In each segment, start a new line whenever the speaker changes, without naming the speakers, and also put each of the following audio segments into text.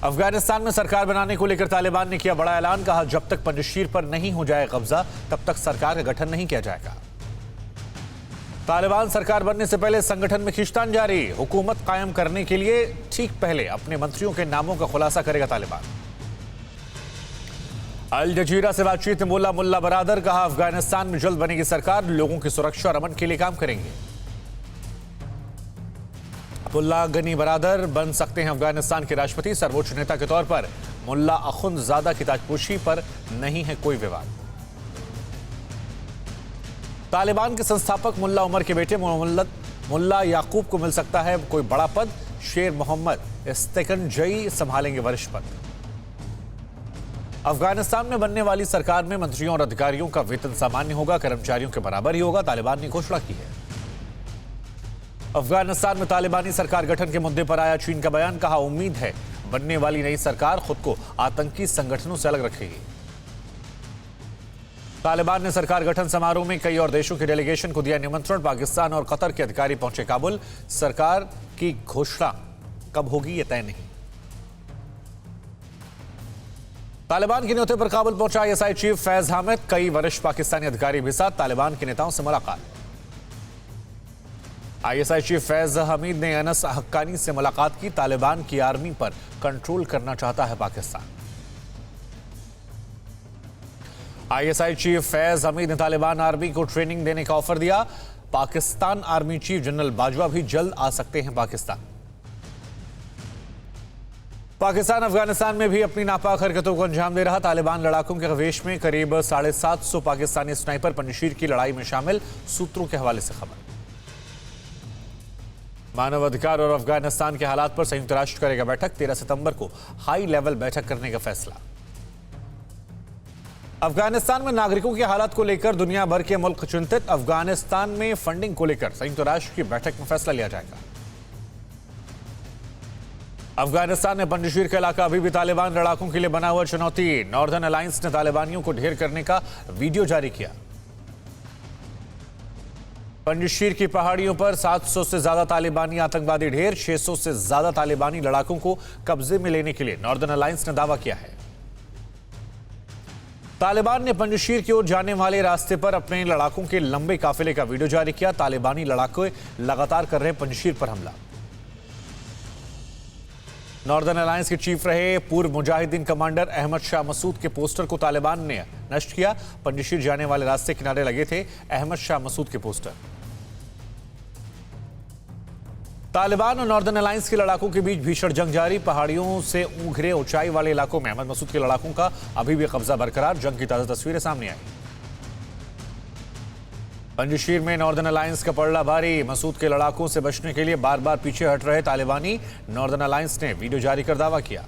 अफगानिस्तान में सरकार बनाने को लेकर तालिबान ने किया बड़ा ऐलान। कहा, जब तक पंजशीर पर नहीं हो जाए कब्जा तब तक सरकार का गठन नहीं किया जाएगा। तालिबान सरकार बनने से पहले संगठन में खींचतान जारी। हुकूमत कायम करने के लिए ठीक पहले अपने मंत्रियों के नामों का खुलासा करेगा तालिबान। अल जजीरा से बातचीत में मुल्ला बरादर। कहा, अफगानिस्तान में जल्द बनेगी सरकार, लोगों की सुरक्षा और अमन के लिए काम करेंगे। मुल्ला गनी बरादर बन सकते हैं अफगानिस्तान के राष्ट्रपति। सर्वोच्च नेता के तौर पर मुल्ला अखुंदजादा की ताजपोशी पर नहीं है कोई विवाद। तालिबान के संस्थापक मुल्ला उमर के बेटे मुल्ला याकूब को मिल सकता है कोई बड़ा पद। शेर मोहम्मद इस्तेकनजई संभालेंगे वरिष्ठ पद। अफगानिस्तान में बनने वाली सरकार में मंत्रियों और अधिकारियों का वेतन सामान्य होगा, कर्मचारियों के बराबर ही होगा, तालिबान ने घोषणा की है। अफगानिस्तान में तालिबानी सरकार गठन के मुद्दे पर आया चीन का बयान। कहा, उम्मीद है बनने वाली नई सरकार खुद को आतंकी संगठनों से अलग रखेगी। तालिबान ने सरकार गठन समारोह में कई और देशों के डेलीगेशन को दिया निमंत्रण। पाकिस्तान और कतर के अधिकारी पहुंचे काबुल। सरकार की घोषणा कब होगी यह तय नहीं। तालिबान के न्योते पर काबुल पहुंचा आईएसआई चीफ फैज हामिद। कई वरिष्ठ पाकिस्तानी अधिकारी भी साथ। तालिबान के नेताओं से मुलाकात। आईएसआई चीफ फैज हमीद ने अनस हक्कानी से मुलाकात की। तालिबान की आर्मी पर कंट्रोल करना चाहता है पाकिस्तान। आईएसआई चीफ फैज हमीद ने तालिबान आर्मी को ट्रेनिंग देने का ऑफर दिया। Pakistan army chief general Bajwa भी जल्द आ सकते हैं पाकिस्तान। पाकिस्तान अफगानिस्तान में भी अपनी नापाक हरकतों को अंजाम दे रहा। तालिबान लड़ाकों के रवेश में करीब 750 पाकिस्तानी स्नाइपर पंजशीर की लड़ाई में शामिल। सूत्रों के हवाले से खबर। मानवाधिकार और अफगानिस्तान के हालात पर संयुक्त राष्ट्र करेगा बैठक। 13 सितंबर को हाई लेवल बैठक करने का फैसला। अफगानिस्तान में नागरिकों के हालात को लेकर दुनिया भर के मुल्क चिंतित। अफगानिस्तान में फंडिंग को लेकर संयुक्त राष्ट्र की बैठक में फैसला लिया जाएगा। अफगानिस्तान में पंजशीर का इलाका अभी भी तालिबान लड़ाकों के लिए बना हुआ चुनौती। नॉर्दर्न अलायंस ने तालिबानियों को ढेर करने का वीडियो जारी किया। पंजशीर की पहाड़ियों पर 700 से ज्यादा तालिबानी आतंकवादी ढेर। 600 से ज्यादा तालिबानी लड़ाकों को कब्जे में लेने के लिए नॉर्दर्न अलायंस ने दावा किया है। तालिबान ने पंजशीर की ओर जाने वाले रास्ते पर अपने लड़ाकों के लंबे काफिले का वीडियो जारी किया। तालिबानी लड़ाके लगातार कर रहे पंजशीर पर हमला। नॉर्दर्न अलायंस के चीफ रहे पूर्व मुजाहिदीन कमांडर अहमद शाह मसूद के पोस्टर को तालिबान ने नष्ट किया। पंजशीर जाने वाले रास्ते किनारे लगे थे अहमद शाह मसूद के पोस्टर। तालिबान और नॉर्दर्न अलायंस के लड़ाकों के बीच भीषण जंग जारी। पहाड़ियों से घिरे ऊंचाई वाले इलाकों में अहमद मसूद के लड़ाकों का अभी भी कब्जा बरकरार। जंग की ताजा तस्वीरें सामने आई। पंजशीर में नॉर्दर्न अलायंस का पलड़ा भारी। मसूद के लड़ाकों से बचने के लिए बार बार पीछे हट रहे तालिबानी। नॉर्दर्न अलायंस ने वीडियो जारी कर दावा किया।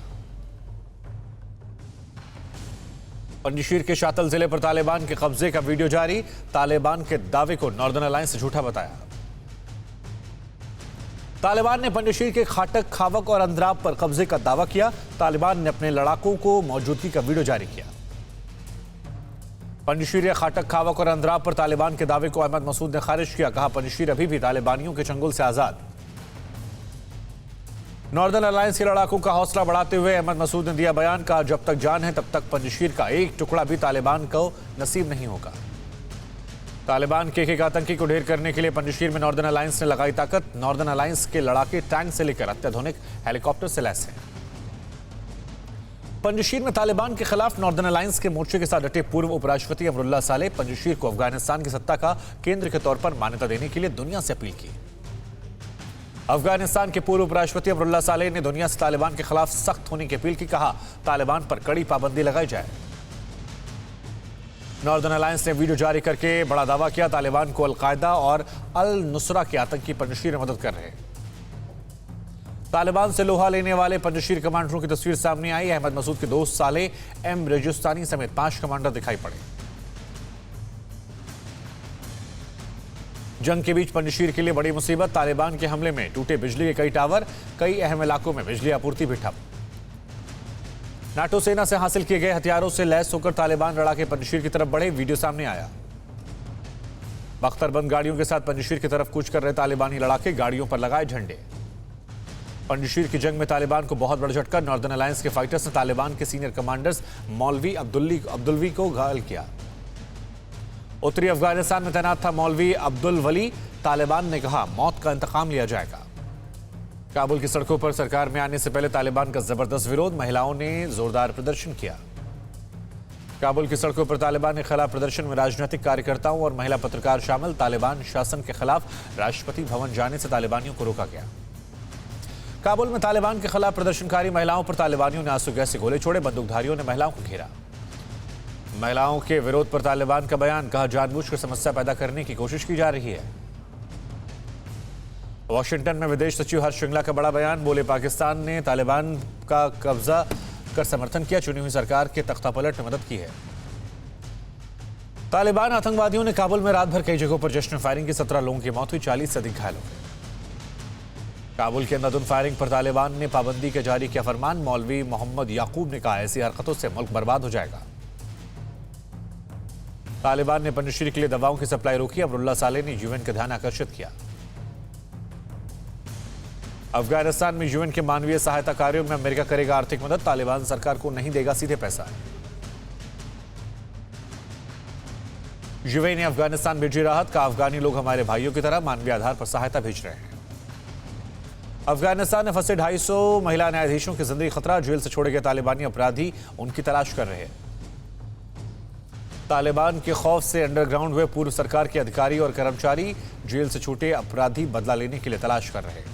पंजशीर के शातल जिले पर तालिबान के कब्जे का वीडियो जारी। तालिबान के दावे को नॉर्दर्न अलायंस ने झूठा बताया। तालिबान ने पंजशीर के खाटक, खावक और अंद्राब पर कब्जे का दावा किया। तालिबान ने अपने लड़ाकों को मौजूदगी का वीडियो जारी किया। पंजशीर, खाटक, खावक और अंद्राब पर तालिबान के दावे को अहमद मसूद ने खारिज किया। कहा, पंजशीर अभी भी तालिबानियों के चंगुल से आजाद। नॉर्दर्न अलायंस के लड़ाकों का हौसला बढ़ाते हुए अहमद मसूद ने दिया बयान। कहा, जब तक जान है तब तक पंजशीर का एक टुकड़ा भी तालिबान को नसीब नहीं होगा। तालिबान के एक आतंकी को ढेर करने के लिए पंजशीर में नॉर्दर्न अलायंस ने लगाई ताकत। नॉर्दर्न अलायंस के लड़ाके टैंक से लेकर अत्याधुनिक हेलीकॉप्टर से लैस हैं। पंजशीर में तालिबान के खिलाफ नॉर्दर्न अलायंस के मोर्चे के साथ डटे पूर्व उपराष्ट्रपति अमरुल्लाह सालेह पंजशीर को अफगानिस्तान की सत्ता का केंद्र के तौर पर मान्यता देने के लिए दुनिया से अपील की। अफगानिस्तान के पूर्व उपराष्ट्रपति अमरुल्लाह सालेह ने दुनिया से तालिबान के खिलाफ सख्त होने की अपील की। कहा, तालिबान पर कड़ी पाबंदी लगाई जाए। नॉर्दर्न अलायंस ने वीडियो जारी करके बड़ा दावा किया। तालिबान को अल-कायदा और अल-नुसरा के आतंकी पंजशीर में मदद कर रहे हैं। तालिबान से लोहा लेने वाले पंजशीर कमांडरों की तस्वीर सामने आई। अहमद मसूद के दोस्त सालेह एम रेजुस्तानी समेत 5 कमांडर दिखाई पड़े। जंग के बीच पंजशीर के लिए बड़ी मुसीबत। तालिबान के हमले में टूटे बिजली के कई टावर। कई अहम इलाकों में बिजली आपूर्ति भी ठप। नाटो सेना से हासिल किए गए हथियारों से लैस होकर तालिबान लड़ाके पंजशीर की तरफ बढ़े। वीडियो सामने आया। बख्तरबंद गाड़ियों के साथ पंजशीर की तरफ कूच कर रहे तालिबानी लड़ाके। गाड़ियों पर लगाए झंडे। पंजशीर की जंग में तालिबान को बहुत बड़ा झटका। नॉर्दर्न अलायंस के फाइटर्स ने तालिबान के सीनियर कमांडर्स मौलवी अब्दुल्वी को घायल किया। उत्तरी अफगानिस्तान में तैनात था मौलवी अब्दुल वली। तालिबान ने कहा मौत का इंतकाम लिया जाएगा। काबुल की सड़कों पर सरकार में आने से पहले तालिबान का जबरदस्त विरोध, महिलाओं ने जोरदार प्रदर्शन किया। काबुल की सड़कों पर तालिबान के खिलाफ प्रदर्शन में राजनीतिक कार्यकर्ताओं और महिला पत्रकार शामिल। तालिबान शासन के खिलाफ राष्ट्रपति भवन जाने से तालिबानियों को रोका गया। काबुल में तालिबान के खिलाफ प्रदर्शनकारी महिलाओं पर तालिबानियों ने आंसू गैस से गोले छोड़े। बंदूकधारियों ने महिलाओं को घेरा। महिलाओं के विरोध पर तालिबान का बयान, कहा जानबूझकर समस्या पैदा करने की कोशिश की जा रही है। वॉशिंगटन में विदेश सचिव हर्ष श्रृंगला का बड़ा बयान, बोले पाकिस्तान ने तालिबान का कब्जा कर समर्थन किया, चुनी हुई सरकार के तख्तापलट में मदद की है। तालिबान आतंकवादियों ने काबुल में रात भर कई जगहों पर जश्न फायरिंग की, 17 लोगों की मौत हुई, 40 से अधिक घायल हो गए। काबुल के अंधाधुंध फायरिंग पर तालिबान ने पाबंदी का जारी किया फरमान। मौलवी मोहम्मद याकूब ने कहा ऐसी हरकतों से मुल्क बर्बाद हो जाएगा। तालिबान ने पंजशीर के लिए दवाओं की सप्लाई रोकी। अमरुल्ला सालेह ने यूएन का ध्यान आकर्षित किया। अफगानिस्तान में यूएन के मानवीय सहायता कार्यों में अमेरिका करेगा आर्थिक मदद। तालिबान सरकार को नहीं देगा सीधे पैसा। यूएन ने अफगानिस्तान भेजी राहत, का अफगानी लोग हमारे भाइयों की तरह मानवीय आधार पर सहायता भेज रहे हैं। अफगानिस्तान में फंसे 250 महिला न्यायाधीशों की जिंदगी खतरा। जेल से छोड़े गए तालिबानी अपराधी उनकी तलाश कर रहे हैं। तालिबान के खौफ से अंडरग्राउंड हुए पूर्व सरकार के अधिकारी और कर्मचारी। जेल से छूटे अपराधी बदला लेने के लिए तलाश कर रहे हैं।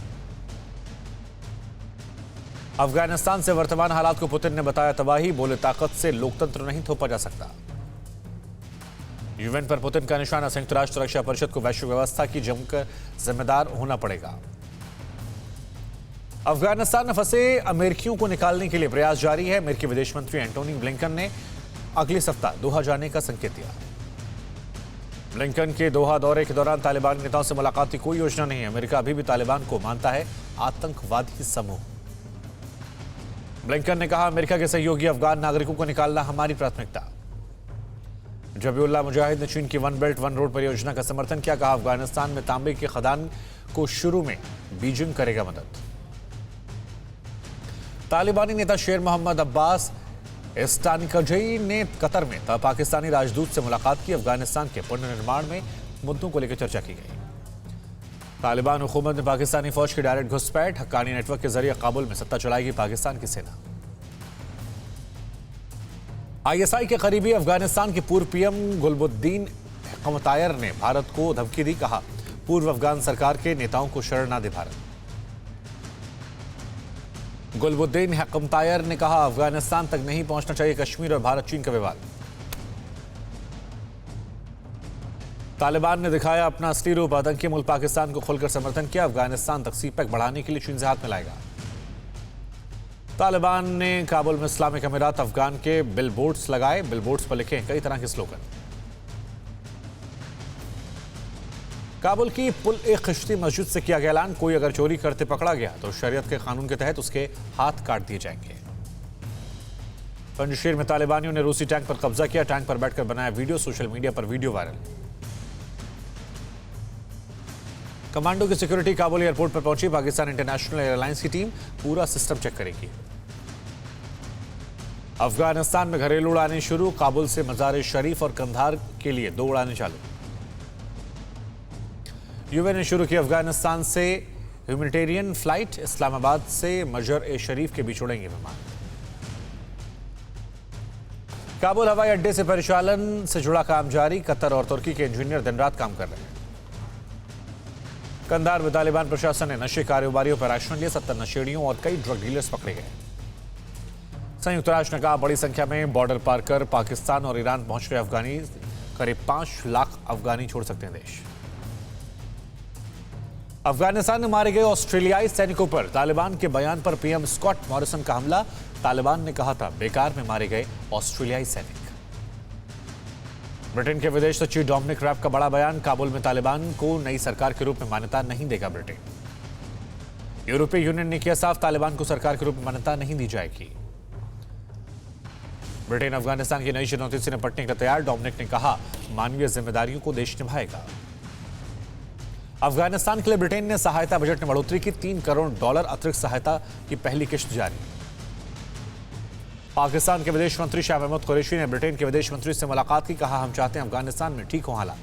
अफगानिस्तान से वर्तमान हालात को पुतिन ने बताया तबाही, बोले ताकत से लोकतंत्र नहीं थोपा जा सकता। यूएन पर पुतिन का निशाना, संयुक्त राष्ट्र सुरक्षा परिषद को वैश्विक व्यवस्था की जमकर जिम्मेदार होना पड़ेगा। अफगानिस्तान में फंसे अमेरिकियों को निकालने के लिए प्रयास जारी है। अमेरिकी विदेश मंत्री एंटोनी ब्लिंकन ने अगले सप्ताह दोहा जाने का संकेत दिया। ब्लिंकन के दोहा दौरे के दौरान तालिबान नेताओं से मुलाकात की कोई योजना नहीं है। अमेरिका अभी भी तालिबान को मानता है आतंकवादी समूह। ब्लिंकन ने कहा अमेरिका के सहयोगी अफगान नागरिकों को निकालना हमारी प्राथमिकता। जबीउल्लाह मुजाहिद ने चीन की वन बेल्ट वन रोड परियोजना का समर्थन किया। कहा अफगानिस्तान में तांबे के खदान को शुरू में बीजिंग करेगा मदद। तालिबानी नेता शेर मोहम्मद अब्बास इस्तानिकजई ने कतर में पाकिस्तानी राजदूत से मुलाकात की। अफगानिस्तान के पुनर्निर्माण में मुद्दों को लेकर चर्चा की गई। तालिबान हुकूमत ने पाकिस्तानी फौज की डायरेक्ट घुसपैठ, हक्कानी नेटवर्क के जरिए काबुल में सत्ता चलाएगी पाकिस्तान की सेना। आईएसआई के करीबी अफगानिस्तान के पूर्व पीएम गुलबुद्दीन हकमतायर ने भारत को धमकी दी। कहा पूर्व अफगान सरकार के नेताओं को शरण ना दे भारत। गुलबुद्दीन हकमतायर ने कहा अफगानिस्तान तक नहीं पहुंचना चाहिए कश्मीर और भारत चीन का विवाद। तालिबान ने दिखाया अपना असली रूप, आतंकी मुल्क पाकिस्तान को खुलकर समर्थन किया। अफगानिस्तान तक सीपैक बढ़ाने के लिए चीन से हाथ मिलाएगा। तालिबान ने काबुल में इस्लामिक अमीरात अफगान के बिलबोर्ड्स लगाए। बिलबोर्ड्स पर लिखे कई तरह के स्लोगन। काबुल की पुल ए खिश्ती मस्जिद से किया गया ऐलान, कोई अगर चोरी करते पकड़ा गया तो शरीयत के कानून के तहत उसके हाथ काट दिए जाएंगे। पंजशीर में तालिबानियों ने रूसी टैंक पर कब्जा किया। टैंक पर बैठकर बनाया वीडियो, सोशल मीडिया पर वीडियो वायरल। कमांडो की सिक्योरिटी काबुल एयरपोर्ट पर पहुंची। पाकिस्तान इंटरनेशनल एयरलाइंस की टीम पूरा सिस्टम चेक करेगी। अफगानिस्तान में घरेलू उड़ानें शुरू। काबुल से मजार शरीफ और कंधार के लिए 2 उड़ानें चालू। यूएन ने शुरू की अफगानिस्तान से ह्यूमैनिटेरियन फ्लाइट। इस्लामाबाद से मजार ए शरीफ के बीच उड़ेंगे विमान। काबुल हवाई अड्डे से परिचालन से जुड़ा काम जारी। कतर और तुर्की के इंजीनियर दिन रात काम कर रहे हैं। कंधार में तालिबान प्रशासन ने नशे कारोबारियों पर एक्शन लिया। 70 नशेड़ियों और कई ड्रग डीलर्स पकड़े गए। संयुक्त राष्ट्र ने कहा बड़ी संख्या में बॉर्डर पार कर पाकिस्तान और ईरान पहुंच रहे अफगानी, करीब 5 लाख अफगानी छोड़ सकते हैं देश। अफगानिस्तान में मारे गए ऑस्ट्रेलियाई सैनिकों पर तालिबान के बयान पर पीएम स्कॉट मॉरिसन का हमला। तालिबान ने कहा था बेकार में मारे गए ऑस्ट्रेलियाई सैनिक। ब्रिटेन के विदेश सचिव डोमिनिक रैब का बड़ा बयान, काबुल में तालिबान को नई सरकार के रूप में मान्यता नहीं देगा ब्रिटेन। यूरोपीय यूनियन ने किया साफ, तालिबान को सरकार के रूप में मान्यता नहीं दी जाएगी। ब्रिटेन अफगानिस्तान की नई चुनौती से निपटने का तैयार। डोमिनिक ने कहा मानवीय जिम्मेदारियों को देश निभाएगा। अफगानिस्तान के लिए ब्रिटेन ने सहायता बजट में बढ़ोतरी की, $3 करोड़ अतिरिक्त सहायता की पहली किश्त जारी। पाकिस्तान के विदेश मंत्री शाह महमूद कुरैशी ने ब्रिटेन के विदेश मंत्री से मुलाकात की, कहा हम चाहते हैं अफगानिस्तान में ठीक हो हालात।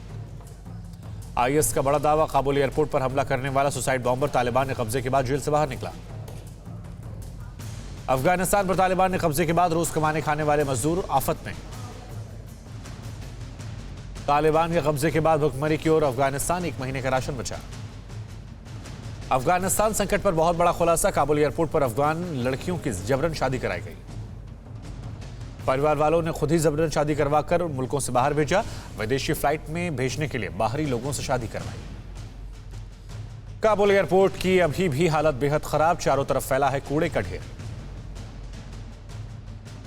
आईएस का बड़ा दावा, काबुल एयरपोर्ट पर हमला करने वाला सुसाइड बॉम्बर तालिबान ने कब्जे के बाद जेल से बाहर निकला। अफगानिस्तान पर तालिबान ने कब्जे के बाद रोज कमाने खाने वाले मजदूर आफत में। तालिबान के कब्जे के बाद भुखमरी की ओर अफगानिस्तान, 1 महीने का राशन बचा। अफगानिस्तान संकट पर बहुत बड़ा खुलासा, काबुल एयरपोर्ट पर अफगान लड़कियों की जबरन शादी कराई गई। परिवार वालों ने खुद ही जबरन शादी करवाकर मुल्कों से बाहर भेजा। विदेशी फ्लाइट में भेजने के लिए बाहरी लोगों से शादी करवाई। काबुल एयरपोर्ट की अभी भी हालत बेहद खराब, चारों तरफ फैला है कूड़े का ढेर।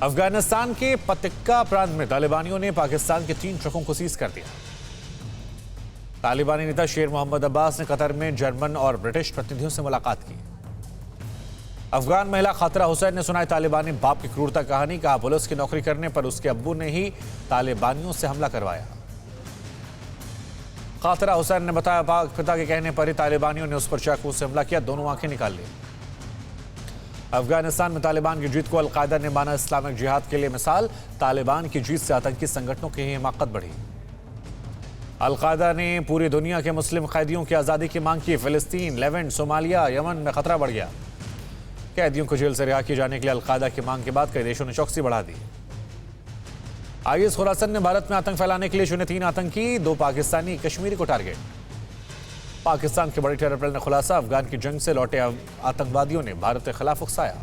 अफगानिस्तान के पतिक्का प्रांत में तालिबानियों ने पाकिस्तान के 3 ट्रकों को सीज कर दिया। तालिबानी नेता शेर मोहम्मद अब्बास ने कतर में जर्मन और ब्रिटिश प्रतिनिधियों से मुलाकात की। अफगान महिला खातरा हुसैन ने सुनाई तालिबानी बाप की क्रूरता कहानी, कहा पुलिस की नौकरी करने पर उसके अब्बू ने ही तालिबानियों से हमला करवाया। खातरा हुसैन ने बताया पिता के कहने पर ही तालिबानियों ने उस पर चाकू से हमला किया, दोनों आंखें निकाल ली। अफगानिस्तान में तालिबान की जीत को अलकायदा ने माना इस्लामिक जिहाद के लिए मिसाल, तालिबान की जीत से आतंकी संगठनों की हिमाकत बढ़ी। अलकायदा ने पूरी दुनिया के मुस्लिम कैदियों की आज़ादी की मांग की। फिलिस्तीन, लेवेंट, सोमालिया, यमन में खतरा बढ़ गया। कैदियों को जेल से रिहा किए जाने के लिए अलकायदा की मांग के बाद कई देशों ने चौकसी बढ़ा दी। आईएस खुरासन ने भारत में आतंक फैलाने के लिए चुने 3 आतंकी, 2 पाकिस्तानी, कश्मीरी को टारगेट। पाकिस्तान के बड़े टेरर ने खुलासा, अफगान की जंग से लौटे आतंकवादियों ने भारत के खिलाफ उकसाया।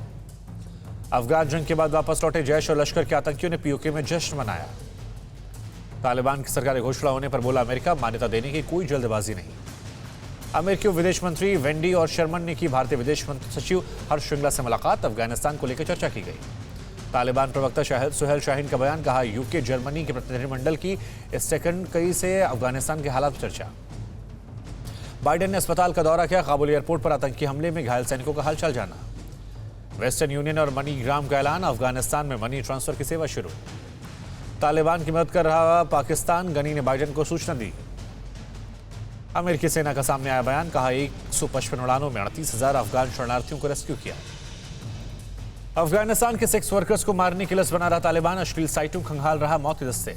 अफगान जंग के बाद वापस लौटे जैश और लश्कर के आतंकियों ने पीओके में जश्न मनाया। तालिबान की सरकारी घोषणा होने पर बोला अमेरिका, मान्यता देने की कोई जल्दबाजी नहीं। अमेरिकी विदेश मंत्री वेंडी और शर्मन ने की भारतीय विदेश सचिव हर्ष श्रृंगला से मुलाकात, अफगानिस्तान को लेकर चर्चा की गई। तालिबान प्रवक्ता सुहेल शाहीन का बयान, कहा यूके जर्मनी के प्रतिनिधिमंडल की इस सेकंड कई से अफगानिस्तान के हालात पर चर्चा। बाइडेन ने अस्पताल का दौरा किया, काबुल एयरपोर्ट पर आतंकी हमले में घायल सैनिकों का हालचाल जाना। वेस्टर्न यूनियन और मनीग्राम का ऐलान, अफगानिस्तान में मनी ट्रांसफर की सेवा शुरू। तालिबान की मदद कर रहा पाकिस्तान, गनी ने बाइडेन को सूचना दी। अमेरिकी सेना का सामने आया बयान, कहा 155 उड़ानों में 38,000 अफगान शरणार्थियों को रेस्क्यू किया। अफगानिस्तान के सेक्स वर्कर्स को मारने की लिस्ट बना रहा तालिबान, अश्लील साइटों खंगाल रहा मौत के दस्ते।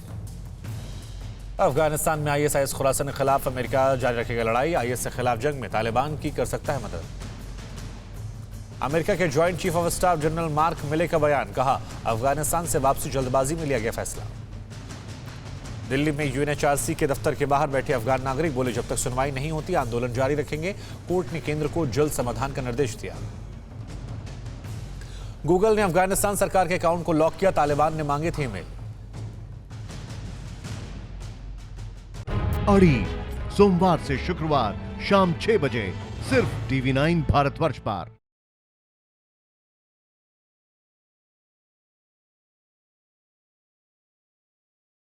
अफगानिस्तान में आईएस खुरासन के खिलाफ अमेरिका जारी रखेगा लड़ाई, आईएस के खिलाफ जंग में तालिबान की कर सकता है मदद। अमेरिका के joint chief of staff general mark मिले का बयान, कहा अफगानिस्तान से वापसी जल्दबाजी में लिया गया फैसला। दिल्ली में यूएनएचआरसी के दफ्तर के बाहर बैठे अफगान नागरिक बोले, जब तक सुनवाई नहीं होती आंदोलन जारी रखेंगे। कोर्ट ने केंद्र को जल्द समाधान का निर्देश दिया। गूगल ने अफगानिस्तान सरकार के अकाउंट को लॉक किया, तालिबान ने मांगे थे ईमेल।
अड़ी सोमवार से शुक्रवार शाम 6 बजे सिर्फ TV9 भारतवर्ष पर।